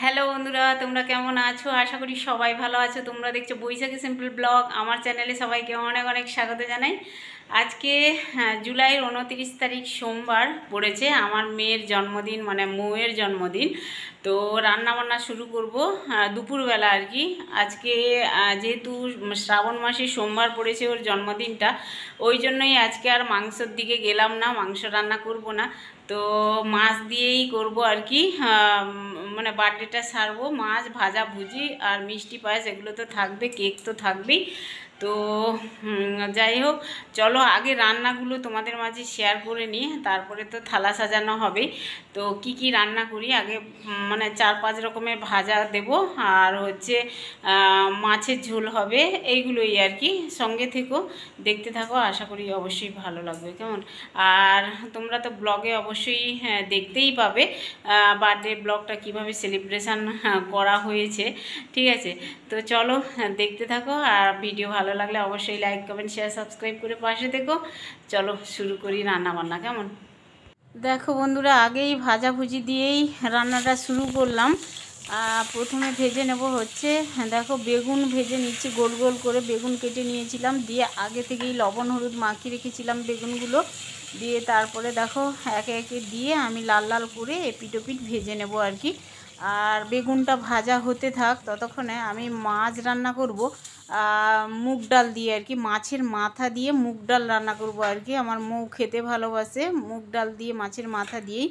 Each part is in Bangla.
হ্যালো বন্ধুরা, তোমরা কেমন আছো? আশা করি সবাই ভালো আছো। তোমরা দেখছো বৈশাখী সিম্পল ব্লগ। আমার চ্যানেলে সবাইকে অনেক অনেক স্বাগত জানাই। আজকে জুলাইয়ের 29 তারিখ সোমবার পড়েছে, আমার মেয়ের জন্মদিন, মানে মৌয়ের জন্মদিন। তো রান্নাবান্না শুরু করব দুপুরবেলা আর কি। আজকে যেহেতু শ্রাবণ মাসে সোমবার পড়েছে ওর জন্মদিনটা, ওই জন্যই আজকে আর মাংসর দিকে গেলাম না, মাংস রান্না করব না। তো মাছ দিয়েই করব আর কি। মানে বার্থডেটা সারবো, মাছ ভাজা ভুজি আর মিষ্টি পায়েস এগুলো তো থাকবে, কেক তো থাকবেই। তো যাই হোক, চলো আগে রান্নাগুলো তোমাদের মাঝে শেয়ার করে নিই, তারপরে তো থালা সাজানো হবে। তো কি কি রান্না করি আগে, মানে 4-5 রকমের ভাজা দেব, আর হচ্ছে মাছের ঝোল হবে, এইগুলোই আর কি। সঙ্গে থেকো, দেখতে থাকো, আশা করি অবশ্যই ভালো লাগবে, কেমন? আর তোমরা তো ব্লগে অবশ্যই দেখতেই পাবে বার্থডে ব্লগটা কিভাবে সেলিব্রেশন করা হয়েছে, ঠিক আছে? তো চলো দেখতে থাকো, আর ভিডিও ভালো লাগলে অবশ্যই লাইক কমেন্ট শেয়ার সাবস্ক্রাইব করে পাশে থেকো। চলো শুরু করি রান্না বান্না, কেমন? দেখো বন্ধুরা, আগেই ভাজাভুজি দিয়েই রান্নাটা শুরু করলাম। প্রথমে ভেজে নেব হচ্ছে, দেখো বেগুন ভেজে নিচ্ছি, গোল গোল করে বেগুন কেটে নিয়েছিলাম, দিয়ে আগে থেকেই লবণ হলুদ মাখিয়ে রেখেছিলাম বেগুনগুলো, দিয়ে তারপরে দেখো একে একে দিয়ে আমি লাল লাল করে এপিট ওপিট ভেজে নেব আর কি। আর বেগুনটা ভাজা হতে থাক, ততক্ষণে আমি মাছ রান্না করব মুগ ডাল দিয়ে আর কি। মাছের মাথা দিয়ে মুগ ডাল রান্না করব আর কি। আমার মৌ খেতে ভালোবাসে মুগ ডাল দিয়ে, মাছের মাথা দিয়েই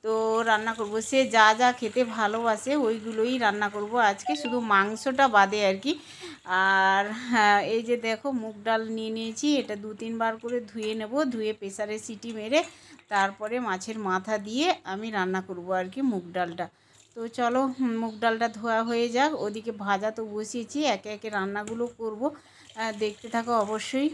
তো রান্না করব। সে যা যা খেতে ভালোবাসে ওইগুলোই রান্না করব আজকে, শুধু মাংসটা বাদে আর কি। আর হ্যাঁ, এই যে দেখো মুগ ডাল নিয়ে নিয়েছি, এটা 2-3 বার করে ধুয়ে নেব, ধুয়ে প্রেসারে সিটি মেরে তারপরে মাছের মাথা দিয়ে আমি রান্না করব আর কি মুগ ডালটা। তো চলো মুগ ডালটা ধোয়া হয়ে যাক, ওদিকে ভাজা তো বসিয়েছি, একে একে রান্নাগুলো করব, দেখতে থাকো অবশ্যই।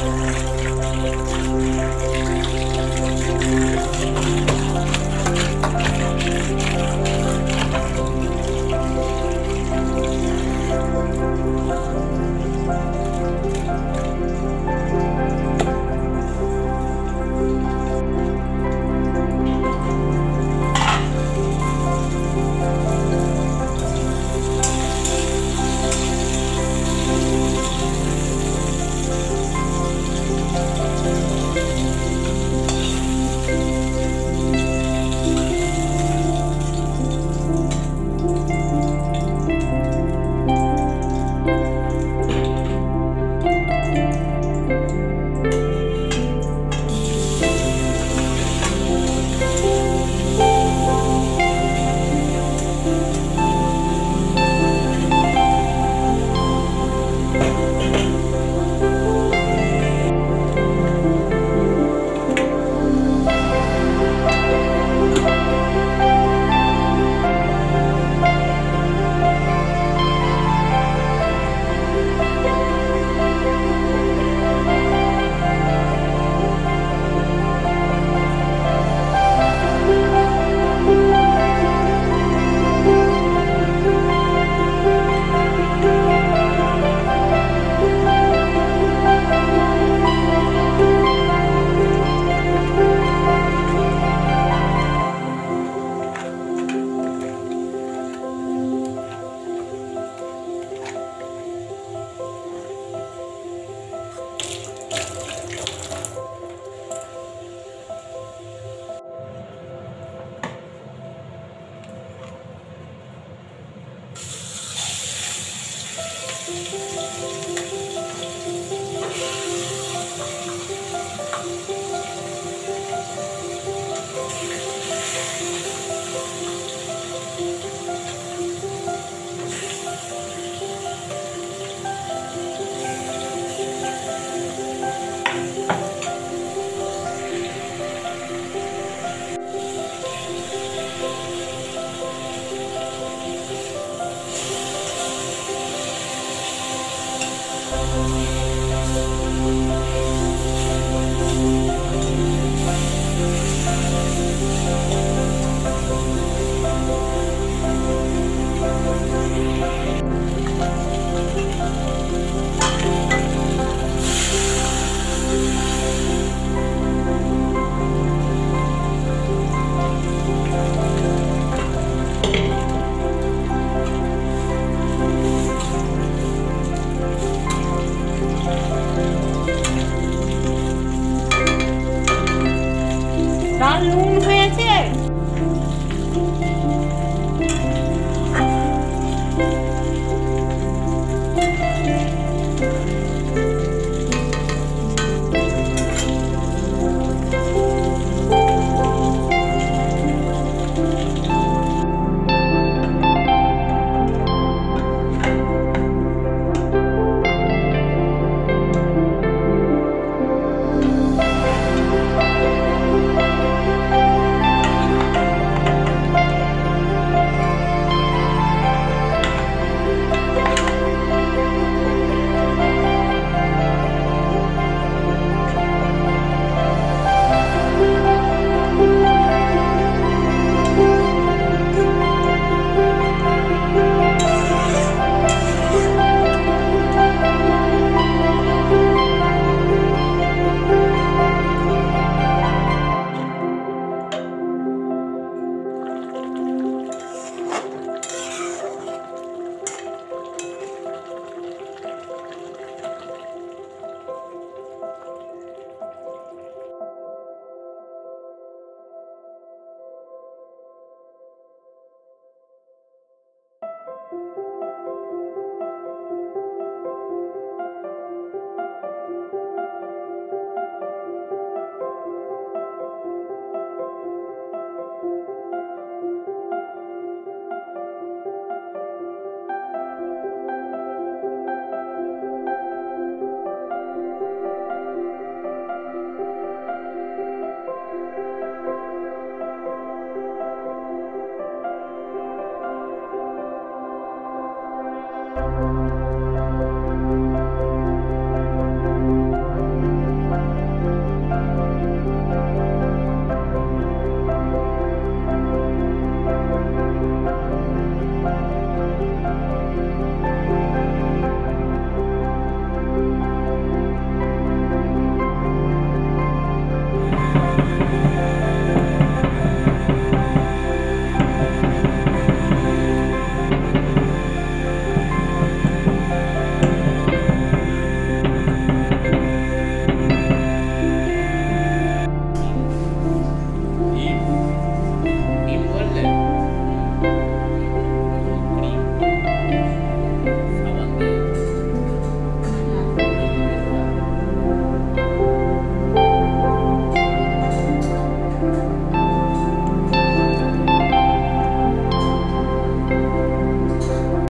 করবো।